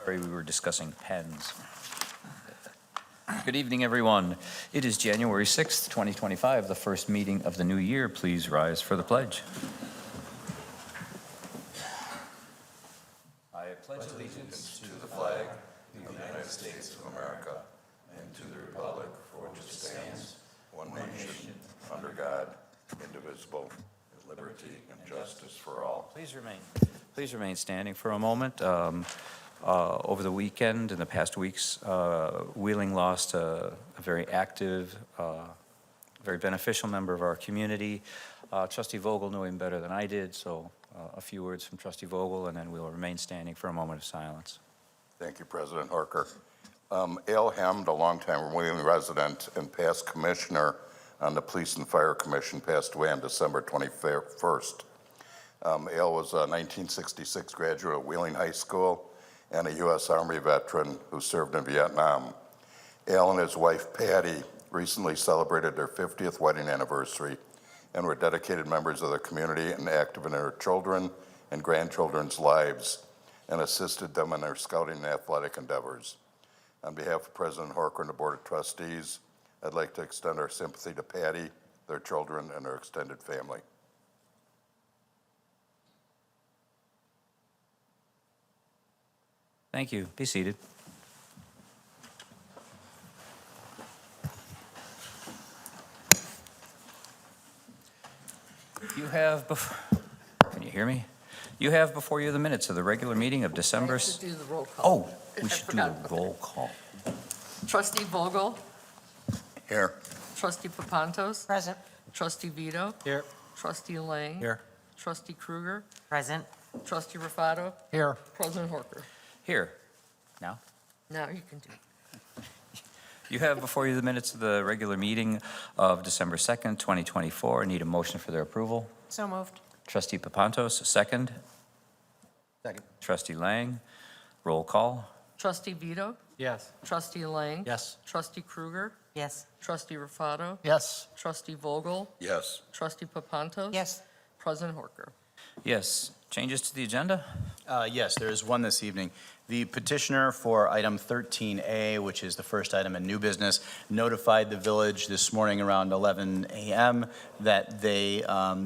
Sorry, we were discussing pens. Good evening, everyone. It is January 6th, 2025, the first meeting of the new year. Please rise for the pledge. I pledge allegiance to the flag of the United States of America and to the republic for which it stands, one nation, under God, indivisible, with liberty and justice for all. Please remain standing for a moment. Over the weekend, in the past weeks, Wheeling lost a very active, very beneficial member of our community. Trustee Vogel knew him better than I did, so a few words from Trustee Vogel, and then we'll remain standing for a moment of silence. Thank you, President Horker. Al Hemd, a longtime Wheeling resident and past commissioner on the Police and Fire Commission, passed away on December 21st. Al was a 1966 graduate of Wheeling High School and a U.S. Army veteran who served in Vietnam. Al and his wife, Patty, recently celebrated their 50th wedding anniversary and were dedicated members of the community and active in their children and grandchildren's lives and assisted them in their scouting and athletic endeavors. On behalf of President Horker and the Board of Trustees, I'd like to extend our sympathy to Patty, their children, and their extended family. Thank you. Be seated. You have can you hear me? You have before you the minutes of the regular meeting of December. I have to do the roll call. Oh, we should do a roll call. Trustee Vogel, Here. Trustee Papantos, Present. Trustee Vito, Here. Trustee Lang, Here. Trustee Kruger, Present. Trustee Rufato, Here. President Horker. Here. Now. Now you can do it. You have before you the minutes of the regular meeting of December 2nd, 2024. I need a motion for their approval. So moved. Trustee Papantos, second. Second. Trustee Lang, roll call. Trustee Vito, Yes. Trustee Lang, Yes. Trustee Kruger, Yes. Trustee Rufato, Yes. Trustee Vogel, Yes. Trustee Papantos. Yes. President Horker. Yes. Changes to the agenda? Yes, there is one this evening. The petitioner for item 13A, which is the first item in new business, notified the village this morning around 11 a.m. that they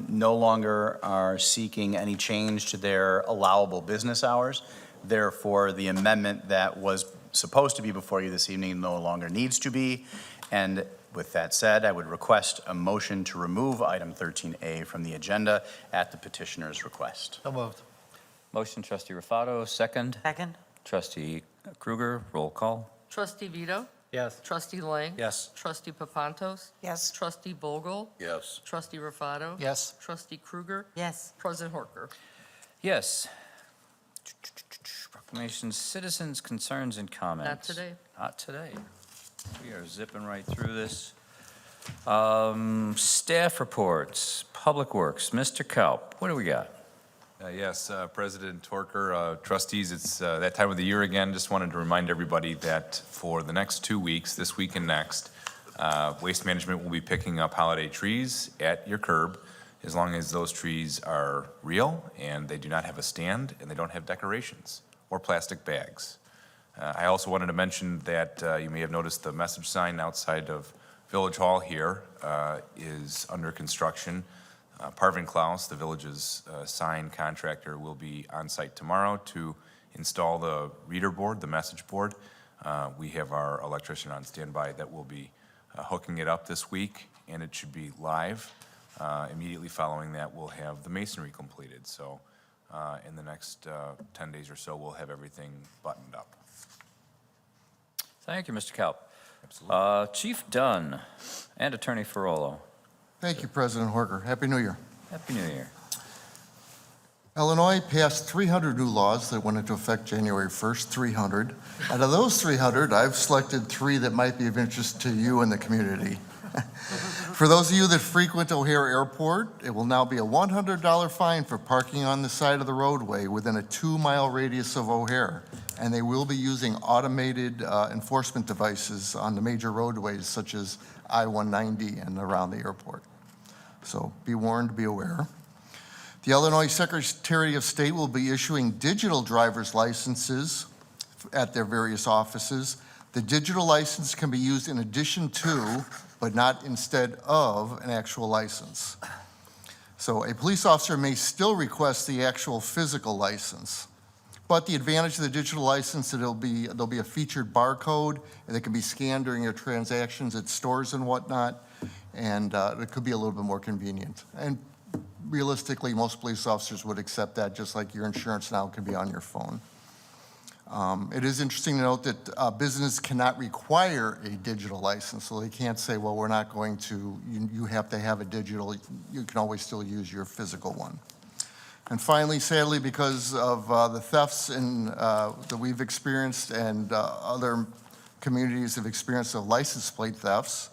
no longer are seeking any change to their allowable business hours. Therefore, the amendment that was supposed to be before you this evening no longer needs to be. And with that said, I would request a motion to remove item 13A from the agenda at the petitioner's request. So moved. Motion, Trustee Rufato, second. Second. Trustee Kruger, roll call. Trustee Vito, Yes. Trustee Lang. Yes. Trustee Papantos, Yes. Trustee Vogel, Yes. Trustee Rufato. Yes. Trustee Kruger, Yes. President Horker. Yes. Proclamations, citizens' concerns and comments. Not today. Not today. We are zipping right through this. Staff reports, Public Works, Mr. Kaup, what do we got? Yes, President Horker, trustees, it's that time of the year again. Just wanted to remind everybody that for the next 2 weeks, this week and next, Waste Management will be picking up holiday trees at your curb as long as those trees are real and they do not have a stand and they don't have decorations or plastic bags. I also wanted to mention that you may have noticed the message sign outside of Village Hall here is under construction. Parvin Klaus, the village's sign contractor, will be on site tomorrow to install the reader board, the message board. We have our electrician on standby that will be hooking it up this week, and it should be live. Immediately following that, we'll have the masonry completed. So in the next 10 days or so, we'll have everything buttoned up. Thank you, Mr. Kaup. Absolutely. Chief Dunn and Attorney Ferrolo. Thank you, President Horker. Happy New Year. Happy New Year. Illinois passed 300 new laws that went into effect January 1st, 300. Out of those 300, I've selected 3 that might be of interest to you and the community. For those of you that frequent O'Hare Airport, it will now be a $100 fine for parking on the side of the roadway within a 2-mile radius of O'Hare. And they will be using automated enforcement devices on the major roadways such as I-190 and around the airport. So be warned, be aware. The Illinois Secretary of State will be issuing digital driver's licenses at their various offices. The digital license can be used in addition to, but not instead of, an actual license. So a police officer may still request the actual physical license, but the advantage of the digital license, there'll be a featured barcode, and it can be scanned during your transactions at stores and whatnot, and it could be a little bit more convenient. And realistically, most police officers would accept that, just like your insurance now can be on your phone. It is interesting to note that business cannot require a digital license, so they can't say, well, we're not going to, you have to have a digital, you can always still use your physical one. And finally, sadly, because of the thefts that we've experienced and other communities have experienced of license plate thefts,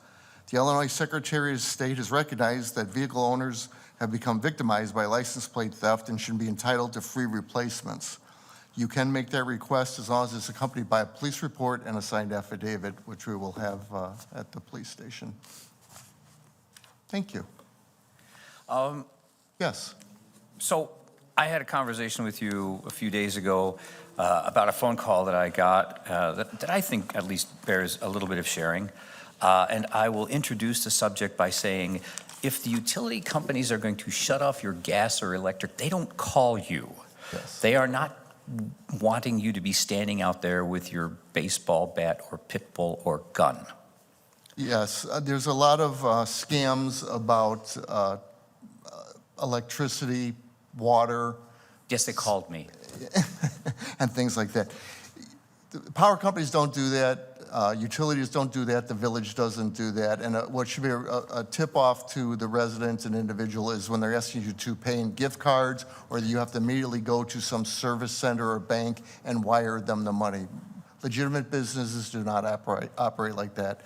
the Illinois Secretary of State has recognized that vehicle owners have become victimized by license plate theft and should be entitled to free replacements. You can make that request as long as it's accompanied by a police report and a signed affidavit, which we will have at the police station. Thank you. Yes. So I had a conversation with you a few days ago about a phone call that I got that I think at least bears a little bit of sharing. And I will introduce the subject by saying, if the utility companies are going to shut off your gas or electric, they don't call you. Yes. They are not wanting you to be standing out there with your baseball bat or pit bull or gun. Yes, there's a lot of scams about electricity, water, Yes, they called me. and things like that. The power companies don't do that. Utilities don't do that. The village doesn't do that. And what should be a tip-off to the residents and individual is when they're asking you to pay in gift cards, or you have to immediately go to some service center or bank and wire them the money. Legitimate businesses do not operate like that.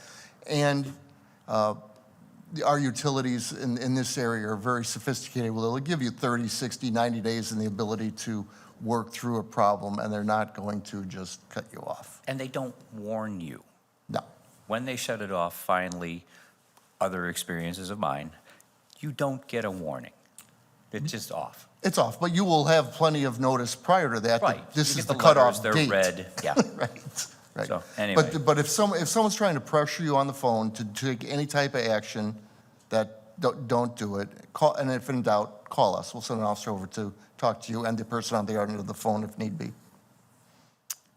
And our utilities in this area are very sophisticated. Well, they'll give you 30, 60, 90 days and the ability to work through a problem, and they're not going to just cut you off. And they don't warn you. No. When they shut it off, finally, other experiences of mine, you don't get a warning. It's just off. It's off, but you will have plenty of notice prior to that. Right. This You is get the cutoff letters, date. they're red, yeah. Right. So, anyway. But if someone's trying to pressure you on the phone to take any type of action, that don't do it. Call, and if in doubt, call us. We'll send an officer over to talk to you and the person on the other end of the phone if need be.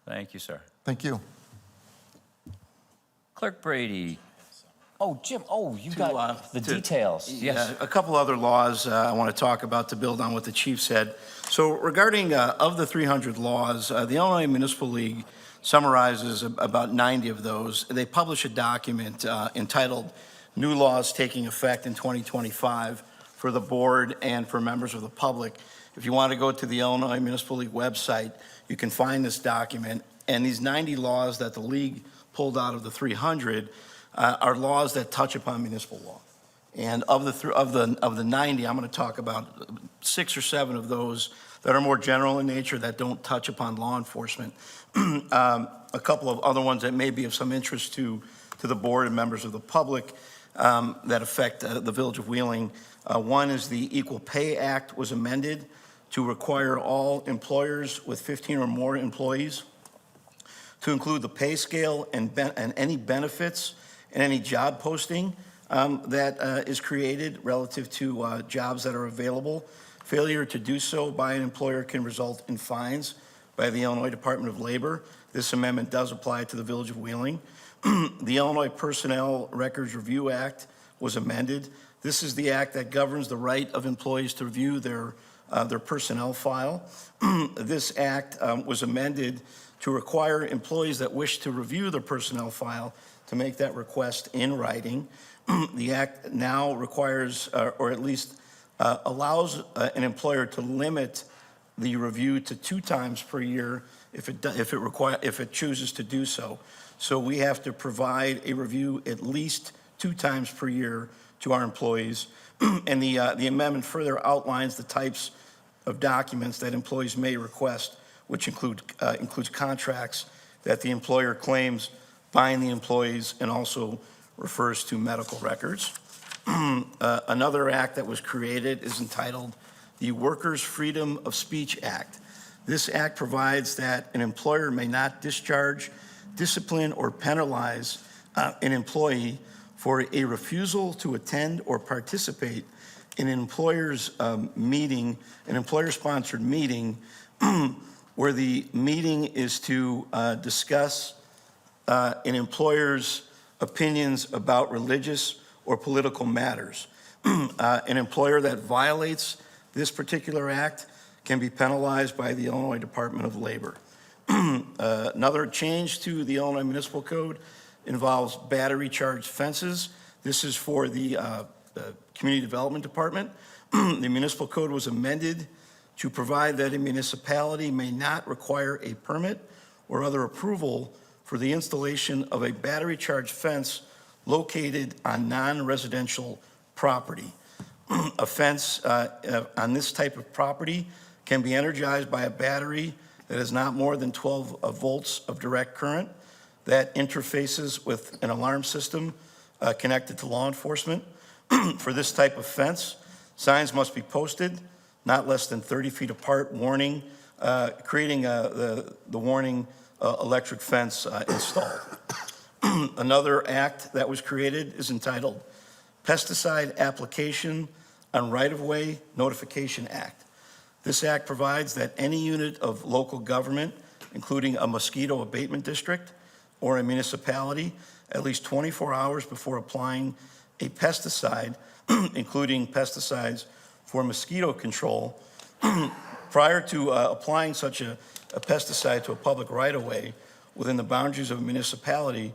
Thank you, sir. Thank you. Clerk Brady. Oh, Jim, you To, got the to- details. Yes. A couple other laws I want to talk about to build on what the chief said. So regarding of the 300 laws, the Illinois Municipal League summarizes about 90 of those. They publish a document entitled New Laws Taking Effect in 2025 for the board and for members of the public. If you want to go to the Illinois Municipal League website, you can find this document. And these 90 laws that the league pulled out of the 300 are laws that touch upon municipal law. And of the 90, I'm going to talk about 6 or 7 of those that are more general in nature that don't touch upon law enforcement. A couple of other ones that may be of some interest to the board and members of the public that affect the Village of Wheeling. One is the Equal Pay Act was amended to require all employers with 15 or more employees to include the pay scale and any benefits and any job posting that is created relative to jobs that are available. Failure to do so by an employer can result in fines by the Illinois Department of Labor. This amendment does apply to the Village of Wheeling. The Illinois Personnel Records Review Act was amended. This is the act that governs the right of employees to review their personnel file. This act was amended to require employees that wish to review their personnel file to make that request in writing. The act now requires, or at least allows an employer to limit the review to 2 times per year if it chooses to do so. So we have to provide a review at least 2 times per year to our employees. And the amendment further outlines the types of documents that employees may request, which includes contracts that the employer claims bind the employees and also refers to medical records. Another act that was created is entitled the Workers' Freedom of Speech Act. This act provides that an employer may not discharge, discipline, or penalize an employee for a refusal to attend or participate in an employer's meeting, an employer-sponsored meeting, where the meeting is to discuss an employer's opinions about religious or political matters. An employer that violates this particular act can be penalized by the Illinois Department of Labor. Another change to the Illinois Municipal Code involves battery charged fences. This is for the Community Development Department. The municipal code was amended to provide that a municipality may not require a permit or other approval for the installation of a battery charged fence located on non-residential property. A fence on this type of property can be energized by a battery that is not more than 12 volts of direct current that interfaces with an alarm system connected to law enforcement. For this type of fence, signs must be posted not less than 30 feet apart, warning, creating the warning electric fence installed. Another act that was created is entitled Pesticide Application on Right-of-Way Notification Act. This act provides that any unit of local government, including a mosquito abatement district or a municipality, at least 24 hours before applying a pesticide, including pesticides for mosquito control, prior to applying such a pesticide to a public right-of-way within the boundaries of a municipality,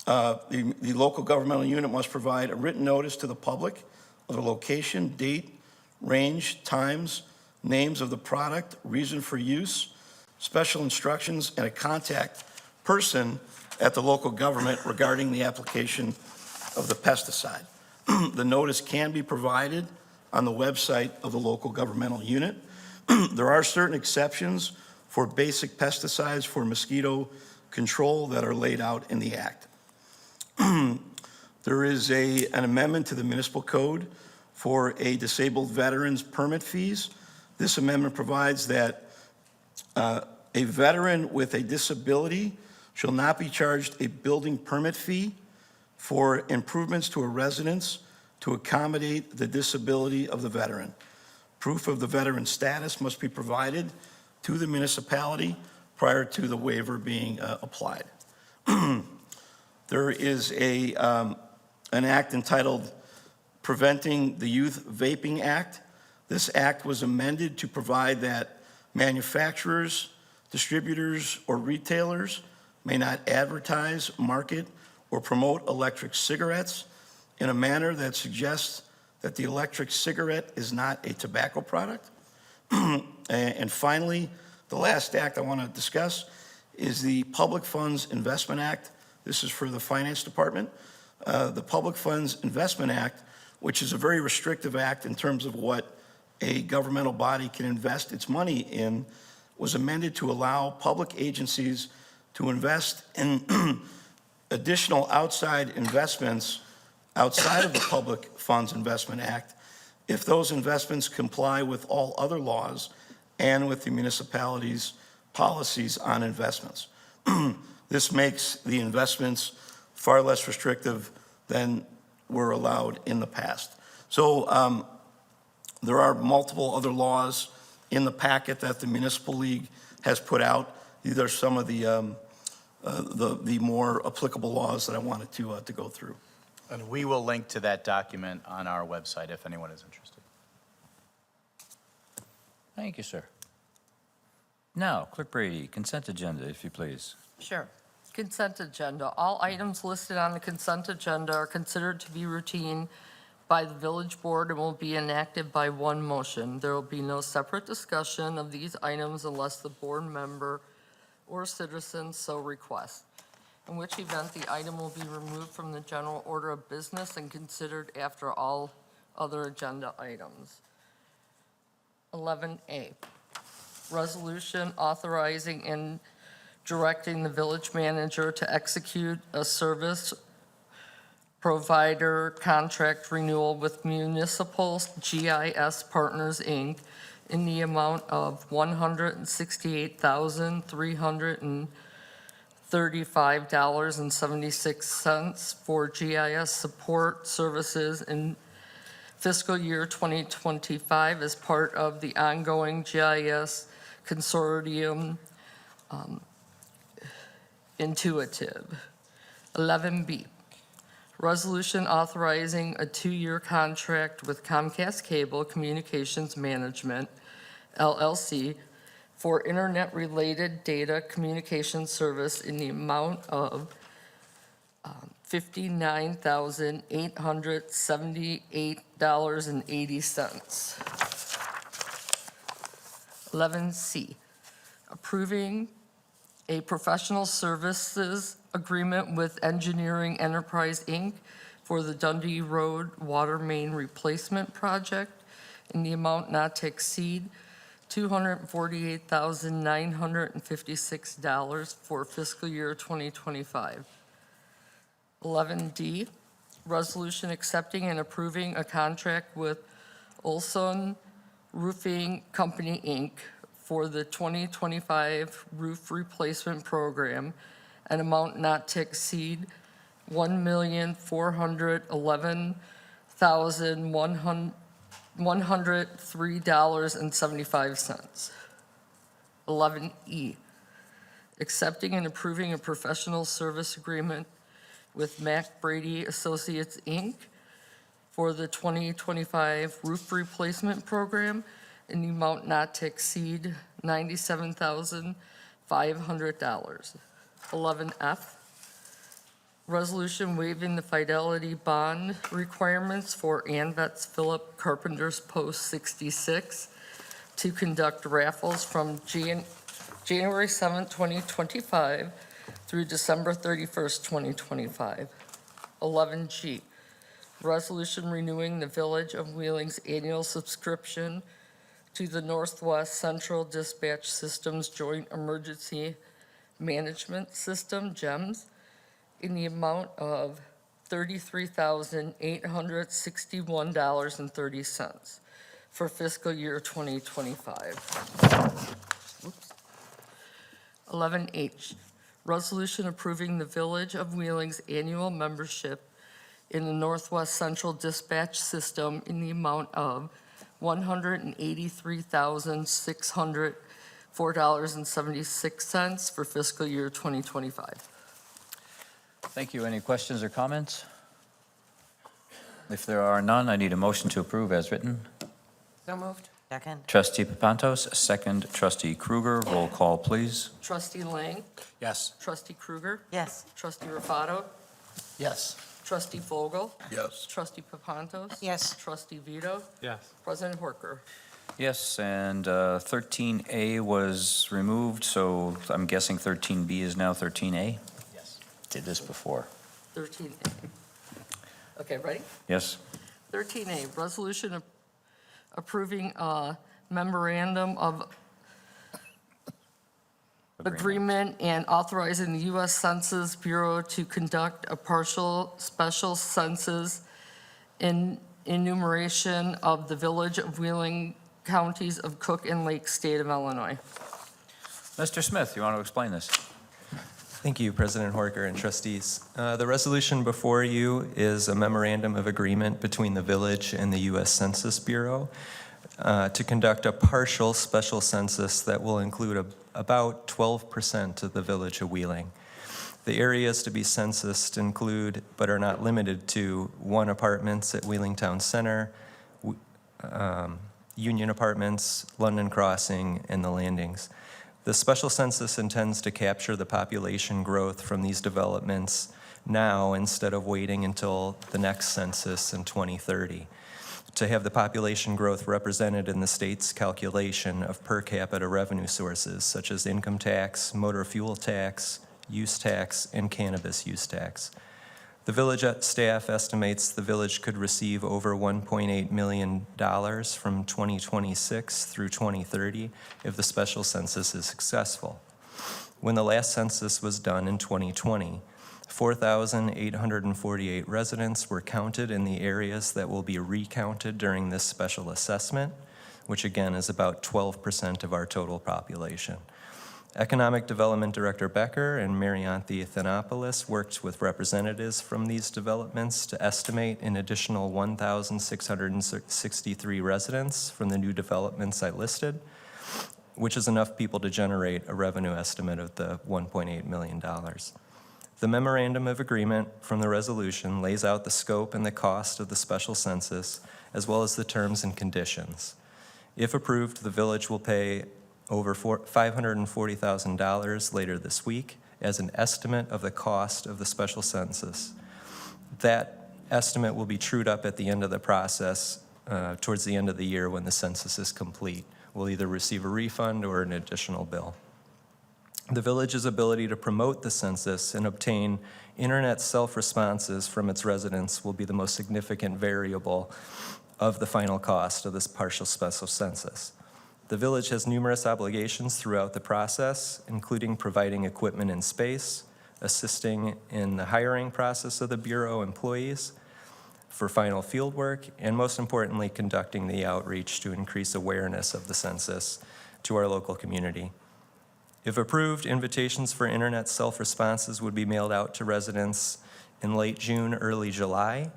the local governmental unit must provide a written notice to the public of the location, date, range, times, names of the product, reason for use, special instructions, and a contact person at the local government regarding the application of the pesticide. The notice can be provided on the website of the local governmental unit. There are certain exceptions for basic pesticides for mosquito control that are laid out in the act. There is an amendment to the municipal code for a disabled veteran's permit fees. This amendment provides that a veteran with a disability shall not be charged a building permit fee for improvements to a residence to accommodate the disability of the veteran. Proof of the veteran's status must be provided to the municipality prior to the waiver being applied. There is an act entitled Preventing the Youth Vaping Act. This act was amended to provide that manufacturers, distributors, or retailers may not advertise, market, or promote electric cigarettes in a manner that suggests that the electric cigarette is not a tobacco product. And finally, the last act I want to discuss is the Public Funds Investment Act. This is for the Finance Department. The Public Funds Investment Act, which is a very restrictive act in terms of what a governmental body can invest its money in, was amended to allow public agencies to invest in additional outside investments outside of the Public Funds Investment Act if those investments comply with all other laws and with the municipality's policies on investments. This makes the investments far less restrictive than were allowed in the past. So there are multiple other laws in the packet that the Municipal League has put out. These are some of the more applicable laws that I wanted to go through. And we will link to that document on our website if anyone is interested. Thank you, sir. Now, Clerk Brady, consent agenda, if you please. Sure. Consent agenda. All items listed on the consent agenda are considered to be routine by the village board and will be enacted by one motion. There will be no separate discussion of these items unless the board member or citizen so requests, in which event the item will be removed from the general order of business and considered after all other agenda items. 11A, resolution authorizing and directing the village manager to execute a service provider contract renewal with Municipal GIS Partners, Inc., in the amount of $168,335.76 for GIS support services in fiscal year 2025 as part of the ongoing GIS consortium Intuitive. 11B, resolution authorizing a 2-year contract with Comcast Cable Communications Management, LLC, for internet-related data communication service in the amount of $59,878.80. 11C, approving a professional services agreement with Engineering Enterprise, Inc. for the Dundee Road Water Main Replacement Project in the amount not to exceed $248,956 for fiscal year 2025. 11D, resolution accepting and approving a contract with Olson Roofing Company, Inc. for the 2025 roof replacement program, an amount not to exceed $1,411,103.75. 11E, accepting and approving a professional service agreement with Mac Brady Associates, Inc. for the 2025 roof replacement program in the amount not to exceed $97,500. 11F, resolution waiving the fidelity bond requirements for Anvets Philip Carpenter's Post 66 to conduct raffles from January 7, 2025 through December 31st, 2025. 11G, resolution renewing the Village of Wheeling's annual subscription to the Northwest Central Dispatch Systems Joint Emergency Management System, GEMS, in the amount of $33,861.30 for fiscal year 2025. 11H, resolution approving the Village of Wheeling's annual membership in the Northwest Central Dispatch System in the amount of $183,604.76 for fiscal year 2025. Thank you. Any questions or comments? If there are none, I need a motion to approve as written. So moved. Second. Trustee Papantos, second. Trustee Kruger, roll call, please. Trustee Lang, Yes. trustee Kruger, Yes. trustee Rufato, Yes. trustee Vogel, Yes. trustee Papantos. Yes. Trustee Vito, Yes. President Horker. Yes, and 13A was removed, so I'm guessing 13B is now 13A? Yes. Did this before. 13A. Okay, ready? Yes? 13A, resolution approving a memorandum of agreement and authorizing the U.S. Census Bureau to conduct a partial special census in enumeration of the Village of Wheeling, counties of Cook and Lake, state of Illinois. Mr. Smith, you want to explain this? Thank you, President Horker and trustees. The resolution before you is a memorandum of agreement between the village and the U.S. Census Bureau to conduct a partial special census that will include about 12% of the village of Wheeling. The areas to be censused include, but are not limited to, 1 apartments at Wheeling Town Center, Union Apartments, London Crossing, and the Landings. The special census intends to capture the population growth from these developments now instead of waiting until the next census in 2030. To have the population growth represented in the state's calculation of per capita revenue sources such as income tax, motor fuel tax, use tax, and cannabis use tax. The village staff estimates the village could receive over $1.8 million from 2026 through 2030 if the special census is successful. When the last census was done in 2020, 4,848 residents were counted in the areas that will be recounted during this special assessment, which again is about 12% of our total population. Economic Development Director Becker and Marianthe Athanopoulos worked with representatives from these developments to estimate an additional 1,663 residents from the new developments I listed, which is enough people to generate a revenue estimate of the $1.8 million. The Memorandum of Agreement from the resolution lays out the scope and the cost of the special census, as well as the terms and conditions. If approved, the village will pay over $540,000 later this week as an estimate of the cost of the special census. That estimate will be trued up at the end of the process, towards the end of the year when the census is complete. We'll either receive a refund or an additional bill. The village's ability to promote the census and obtain internet self-responses from its residents will be the most significant variable of the final cost of this partial special census. The village has numerous obligations throughout the process, including providing equipment and space, assisting in the hiring process of the Bureau employees for final field work, and most importantly, conducting the outreach to increase awareness of the census to our local community. If approved, invitations for internet self-responses would be mailed out to residents in late June, early July,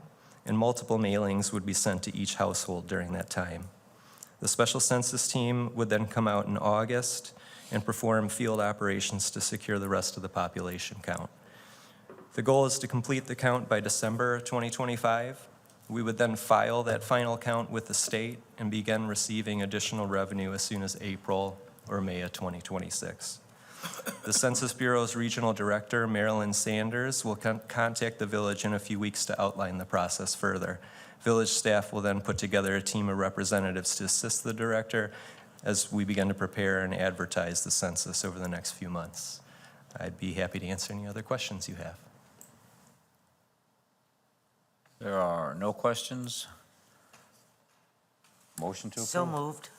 and multiple mailings would be sent to each household during that time. The special census team would then come out in August and perform field operations to secure the rest of the population count. The goal is to complete the count by December 2025. We would then file that final count with the state and begin receiving additional revenue as soon as April or May of 2026. The Census Bureau's Regional Director, Marilyn Sanders, will contact the village in a few weeks to outline the process further. Village staff will then put together a team of representatives to assist the director as we begin to prepare and advertise the census over the next few months. I'd be happy to answer any other questions you have. There are no questions. Motion to approve? So moved.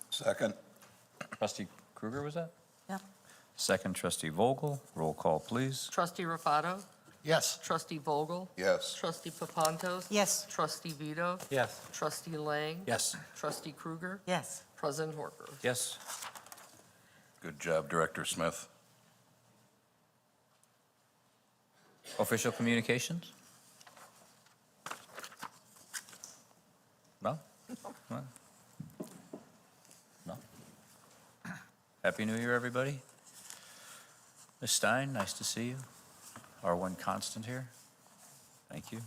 Second. Trustee Kruger, was that? Yep. Second, Trustee Vogel. Roll call, please. Trustee Rufato? Yes. Trustee Vogel? Yes. Trustee Papantos? Yes. Trustee Vito? Yes. Trustee Lang? Yes. Trustee Kruger? Yes. President Horker? Yes. Good job, Director Smith. Official communications? No? No? No? Happy New Year, everybody. Ms. Stein, nice to see you. Our one constant here. Thank you.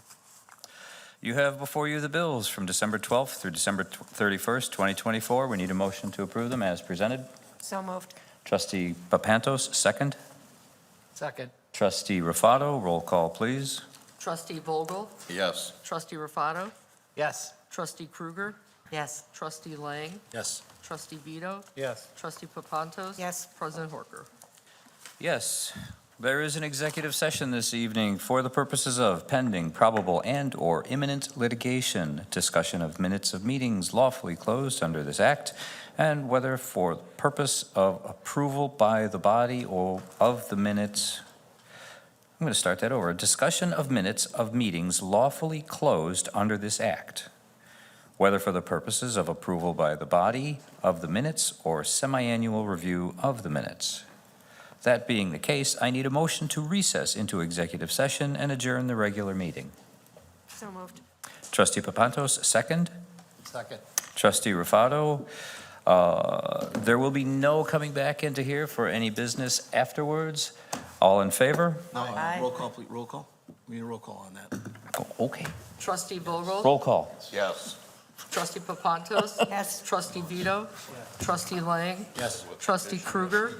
You have before you the bills from December 12th through December 31st, 2024. We need a motion to approve them as presented. So moved. Trustee Papantos, second. Second. Trustee Rufato, roll call, please. Trustee Vogel? Yes. Trustee Rufato? Yes. Trustee Kruger? Yes. Trustee Lang? Yes. Trustee Vito? Yes. Trustee Papantos? Yes. President Horker? Yes, there is an executive session this evening for the purposes of pending, probable, and/or imminent litigation, discussion of minutes of meetings lawfully closed under this act, and whether for the purpose of approval by the body or of the minutes. I'm going to start that over. Discussion of minutes of meetings lawfully closed under this act, whether for the purposes of approval by the body of the minutes or semi-annual review of the minutes. That being the case, I need a motion to recess into executive session and adjourn the regular meeting. So moved. Trustee Papantos, second. Second. Trustee Rufato, there will be no coming back into here for any business afterwards. All in favor? No, Aye. roll call, please, roll call. We need a roll call on that. Oh, okay. Trustee Vogel? Roll call. Yes. Trustee Papantos? Yes. Trustee Vito? Trustee Lang? Yes. Trustee Kruger?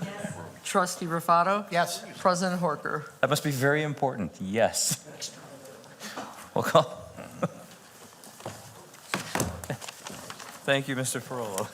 Trustee Rufato? Yes. President Horker? That must be very important. Yes. Roll call. Thank you, Mr. Ferrolo.